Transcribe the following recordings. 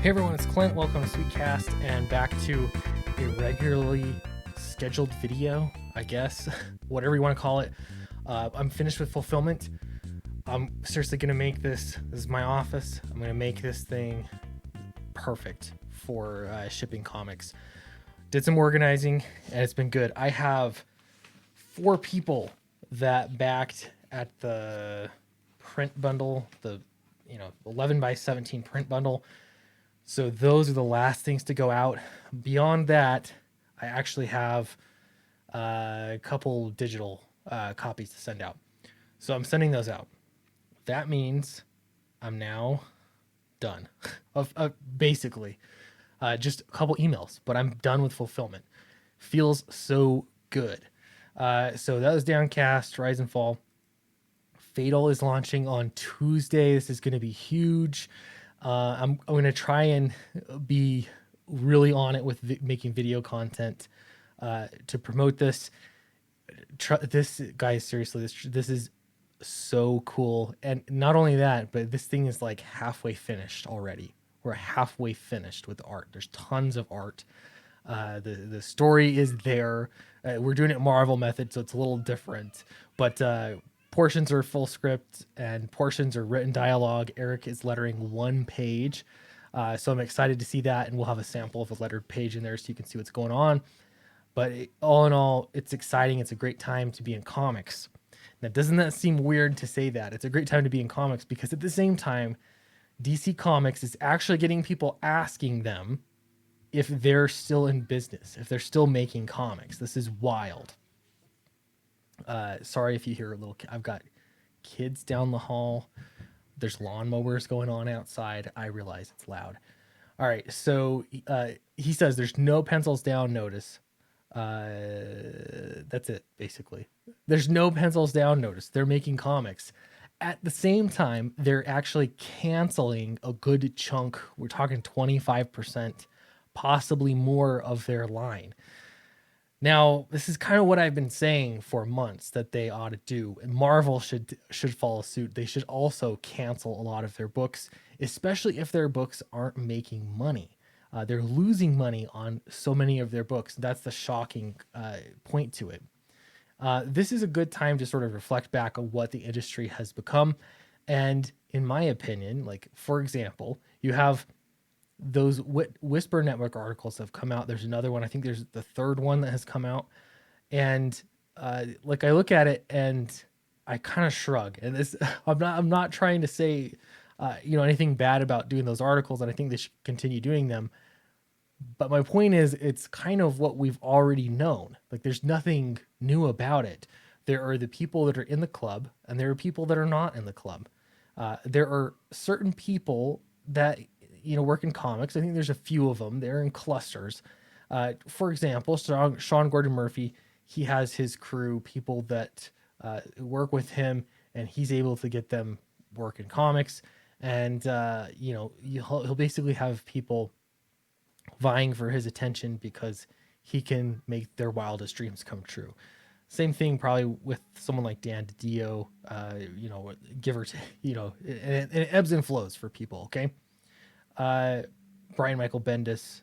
Hey everyone, it's Clint. Welcome to Sweetcast and back to a regularly scheduled video, I guess, whatever you want to call it. I'm finished with fulfillment. I'm seriously going to make this is my office. I'm going to make this thing perfect for shipping comics. Did some organizing and it's been good. I have 4 people that backed at the print bundle, the 11 by 17 print bundle. So those are the last things to go out. Beyond that, I actually have a couple digital copies to send out. So I'm sending those out. That means I'm now done. Basically, just a couple emails, but I'm done with fulfillment. Feels so good. So that was Downcast, Rise and Fall. Fatal is launching on Tuesday. This is going to be huge. I'm going to try and be really on it with making video content to promote this. This guys, seriously, this is so cool. And not only that, but this thing is like halfway finished already. We're halfway finished with the art. There's tons of art. The story is there. We're doing it Marvel method, so it's a little different. But portions are full script and portions are written dialogue. Eric is lettering 1 page. So I'm excited to see that. And we'll have a sample of a lettered page in there so you can see what's going on. But all in all, it's exciting. It's a great time to be in comics. Now, doesn't that seem weird to say that? It's a great time to be in comics because at the same time, DC Comics is actually getting people asking them if they're still in business, if they're still making comics. This is wild. Sorry if you hear a little. I've got kids down the hall. There's lawnmowers going on outside. I realize it's loud. All right, so he says there's no pencils down notice. That's it, basically. There's no pencils down notice. They're making comics. At the same time, they're actually canceling a good chunk. We're talking 25%, possibly more of their line. Now, this is kind of what I've been saying for months that they ought to do. And Marvel should follow suit. They should also cancel a lot of their books, especially if their books aren't making money. They're losing money on so many of their books. That's the shocking point to it. This is a good time to sort of reflect back on what the industry has become. And in my opinion, like, for example, you have those Whisper Network articles have come out. There's another one. I think there's the third one that has come out. And like I look at it and I kind of shrug. And this, I'm not trying to say, anything bad about doing those articles. And I think they should continue doing them. But my point is, it's kind of what we've already known. Like, there's nothing new about it. There are the people that are in the club, and there are people that are not in the club. There are certain people that work in comics. I think there's a few of them. They're in clusters. For example, Sean Gordon Murphy, he has his crew, people that work with him, and he's able to get them work in comics. And he'll basically have people vying for his attention because he can make their wildest dreams come true. Same thing probably with someone like Dan DiDio, give or take, and it ebbs and flows for people. Okay. Brian Michael Bendis,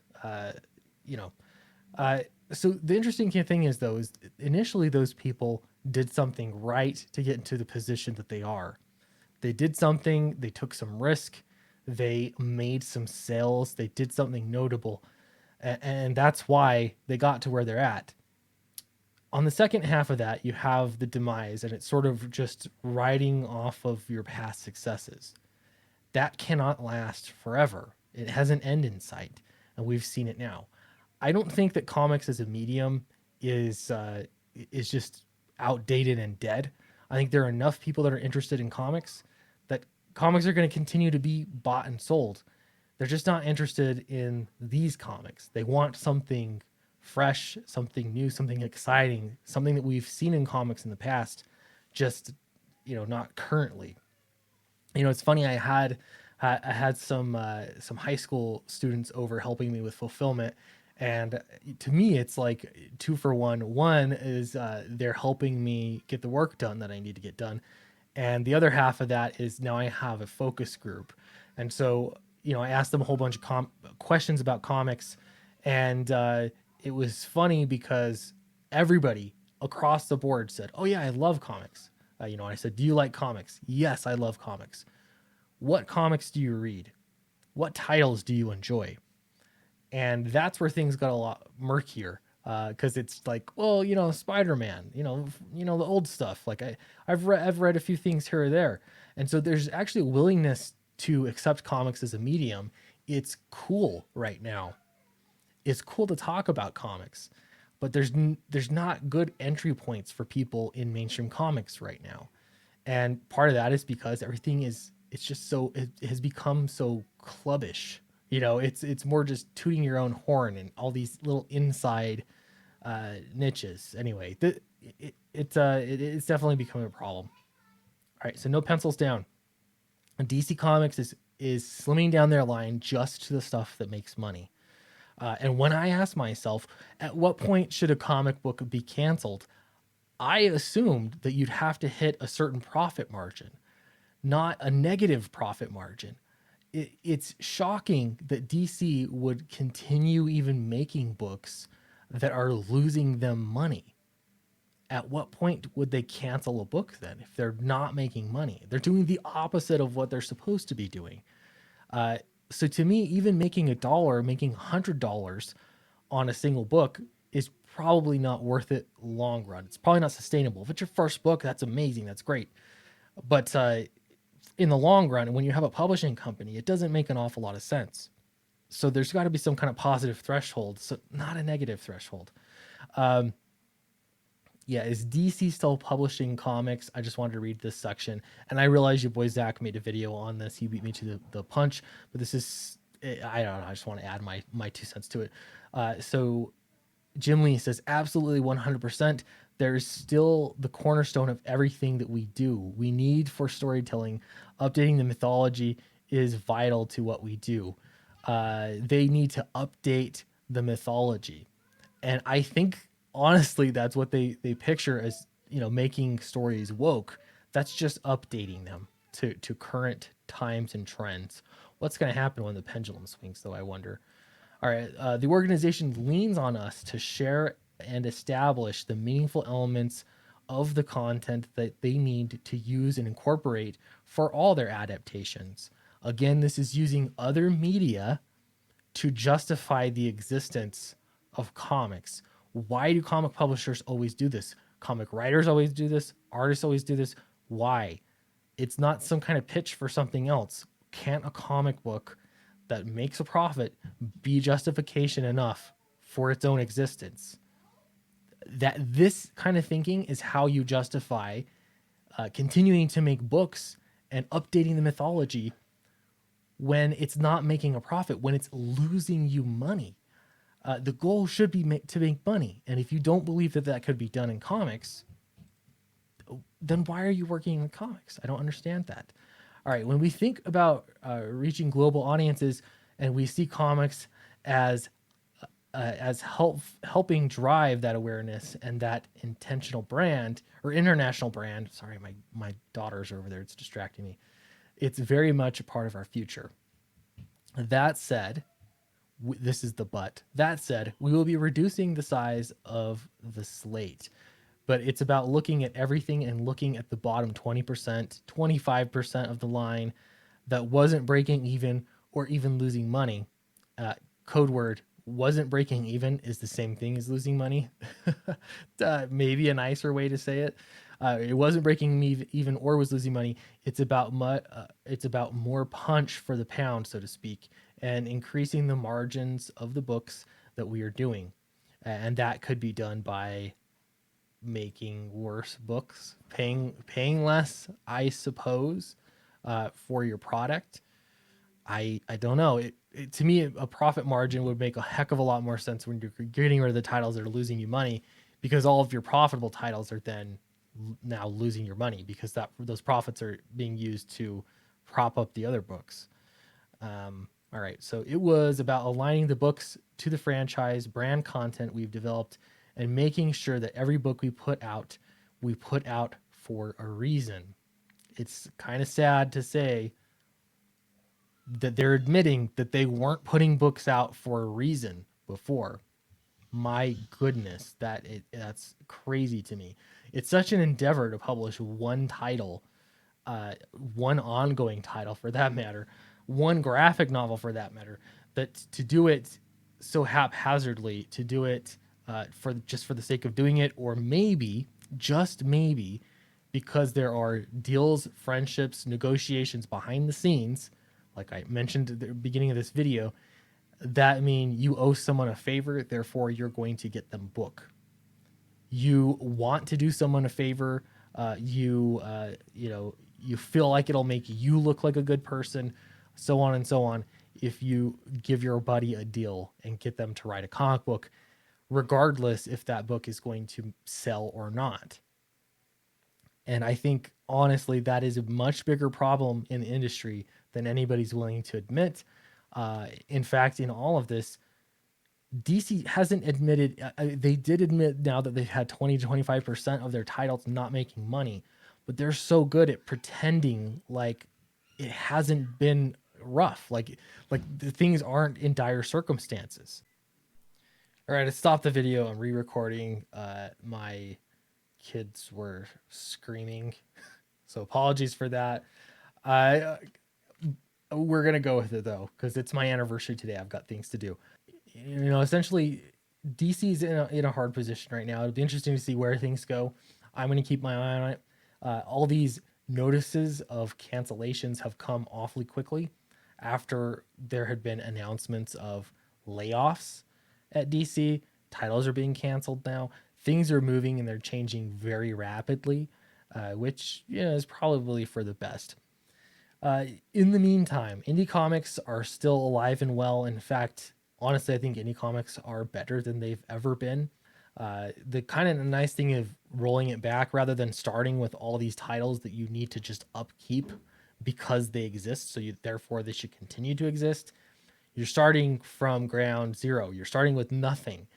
so the interesting thing is, though, is initially those people did something right to get into the position that they are. They did something, they took some risk, they made some sales, they did something notable, and that's why they got to where they're at. On the second half of that, you have the demise, and it's sort of just riding off of your past successes. That cannot last forever. It has an end in sight, and we've seen it now. I don't think that comics as a medium is just outdated and dead. I think there are enough people that are interested in comics that comics are going to continue to be bought and sold. They're just not interested in these comics. They want something fresh, something new, something exciting, something that we've seen in comics in the past, just not currently. It's funny. I had some high school students over helping me with fulfillment, and to me, it's like 2 for 1. One is they're helping me get the work done that I need to get done, and the other half of that is now I have a focus group, and so I asked them a whole bunch of questions about comics, and it was funny because everybody across the board said, "Oh yeah, I love comics." I said, "Do you like comics?" "Yes, I love comics." "What comics do you read? What titles do you enjoy?" And that's where things got a lot murkier, because it's like, well, Spider-Man, the old stuff. Like I've read a few things here or there, and so there's actually a willingness to accept comics as a medium. It's cool right now. It's cool to talk about comics, but there's not good entry points for people in mainstream comics right now, and part of that is because everything is it's just so it has become so clubbish. It's more just tooting your own horn and all these little inside niches. Anyway, it's definitely becoming a problem. All right, so no pencils down. DC Comics is slimming down their line just to the stuff that makes money. And when I ask myself, at what point should a comic book be canceled? I assumed that you'd have to hit a certain profit margin, not a negative profit margin. It's shocking that DC would continue even making books that are losing them money. At what point would they cancel a book then if they're not making money? They're doing the opposite of what they're supposed to be doing. Uh, so to me, even making making $100 on a single book is probably not worth it long run. It's probably not sustainable. If it's your first book, that's amazing. That's great. But in the long run, when you have a publishing company, it doesn't make an awful lot of sense. So there's got to be some kind of positive threshold, so not a negative threshold. Um, yeah, is DC still publishing comics? I just wanted to read this section, and I realize your boy Zach made a video on this. He beat me to the punch, but this is I don't know. I just want to add my 2 cents to it. So Jim Lee says absolutely 100%. There's still the cornerstone of everything that we do. We need for storytelling. Updating the mythology is vital to what we do. They need to update the mythology, and I think honestly that's what they picture as making stories woke. That's just updating them to current times and trends. What's going to happen when the pendulum swings, though, I wonder. All right. The organization leans on us to share and establish the meaningful elements of the content that they need to use and incorporate for all their adaptations. Again, this is using other media to justify the existence of comics. Why do comic publishers always do this? Comic writers always do this. Artists always do this. Why? It's not some kind of pitch for something else. Can't a comic book that makes a profit be justification enough for its own existence? That this kind of thinking is how you justify continuing to make books and updating the mythology when it's not making a profit, when it's losing you money. The goal should be to make money. And if you don't believe that that could be done in comics, then why are you working in comics? I don't understand that. All right, when we think about reaching global audiences and we see comics as helping drive that awareness and that intentional brand or international brand. Sorry, my daughter's over there. It's distracting me. It's very much a part of our future. That said, this is the but. That said, we will be reducing the size of the slate, but it's about looking at everything and looking at the bottom 20%, 25% of the line that wasn't breaking even or even losing money. Code word wasn't breaking even is the same thing as losing money. Maybe a nicer way to say it. It wasn't breaking even or was losing money. It's about more punch for the pound, so to speak, and increasing the margins of the books that we are doing. And that could be done by making worse books, paying less, I suppose, for your product. I don't know. To me, a profit margin would make a heck of a lot more sense when you're getting rid of the titles that are losing you money, because all of your profitable titles are then now losing your money because those profits are being used to prop up the other books. All right, so it was about aligning the books to the franchise brand content we've developed and making sure that every book we put out for a reason. It's kind of sad to say, that they're admitting that they weren't putting books out for a reason before. My goodness, that's crazy to me. It's such an endeavor to publish one title, uh, one ongoing title for that matter, one graphic novel for that matter, that to do it so haphazardly, to do it for just for the sake of doing it, or maybe, just maybe, because there are deals, friendships, negotiations behind the scenes, like I mentioned at the beginning of this video, that mean you owe someone a favor, therefore you're going to get them book. You want to do someone a favor, you feel like it'll make you look like a good person, so on and so on. If you give your buddy a deal and get them to write a comic book, regardless if that book is going to sell or not. And I think honestly that is a much bigger problem in the industry than anybody's willing to admit. In fact, in all of this, DC hasn't admitted. They did admit now that they've had 20 to 25% of their titles not making money, but they're so good at pretending like it hasn't been rough, like the things aren't in dire circumstances. All right, I stopped the video. I'm re-recording. My kids were screaming, so apologies for that. I We're gonna go with it though, because it's my anniversary today. I've got things to do. Essentially, DC's in a hard position right now. It'll be interesting to see where things go. I'm going to keep my eye on it. All these notices of cancellations have come awfully quickly after there had been announcements of layoffs at DC. Titles are being canceled now. Things are moving and they're changing very rapidly, which is probably for the best. In the meantime, indie comics are still alive and well. In fact, honestly, I think indie comics are better than they've ever been. The kind of nice thing of rolling it back rather than starting with all these titles that you need to just upkeep because they exist, so therefore they should continue to exist. You're starting from ground zero. You're starting with nothing,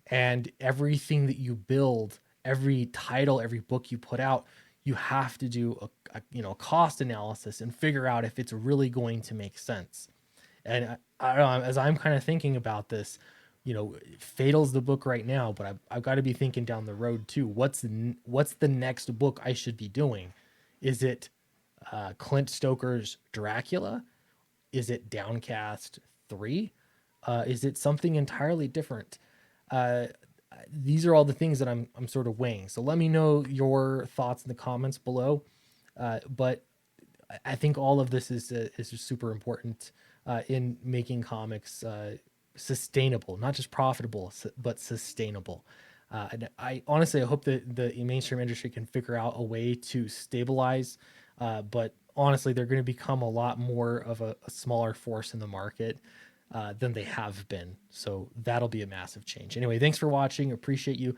and everything that you build, every title, every book you put out, you have to do a cost analysis and figure out if it's really going to make sense. And I don't know, as I'm kind of thinking about this, Fatal's the book right now, but I've got to be thinking down the road too. What's the next book I should be doing? Is it Clint Stoker's Dracula? Is it Downcast 3? Is it something entirely different? Uh, these are all the things that I'm sort of weighing. So let me know your thoughts in the comments below. But I think all of this is super important in making comics sustainable, not just profitable, but sustainable. And I honestly, I hope that the mainstream industry can figure out a way to stabilize. But honestly, they're going to become a lot more of a smaller force in the market than they have been. So that'll be a massive change. Anyway, thanks for watching. Appreciate you.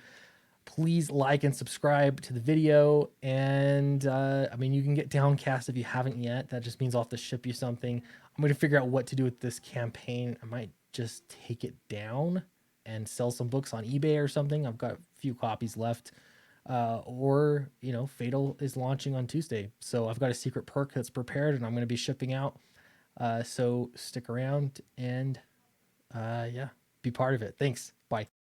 Please like and subscribe to the video. And I mean, you can get Downcast if you haven't yet. That just means I'll have to ship you something. I'm going to figure out what to do with this campaign. I might just take it down and sell some books on eBay or something. I've got a few copies left. Or, Fatal is launching on Tuesday. So I've got a secret perk that's prepared and I'm going to be shipping out. So stick around and, yeah, be part of it. Thanks. Bye.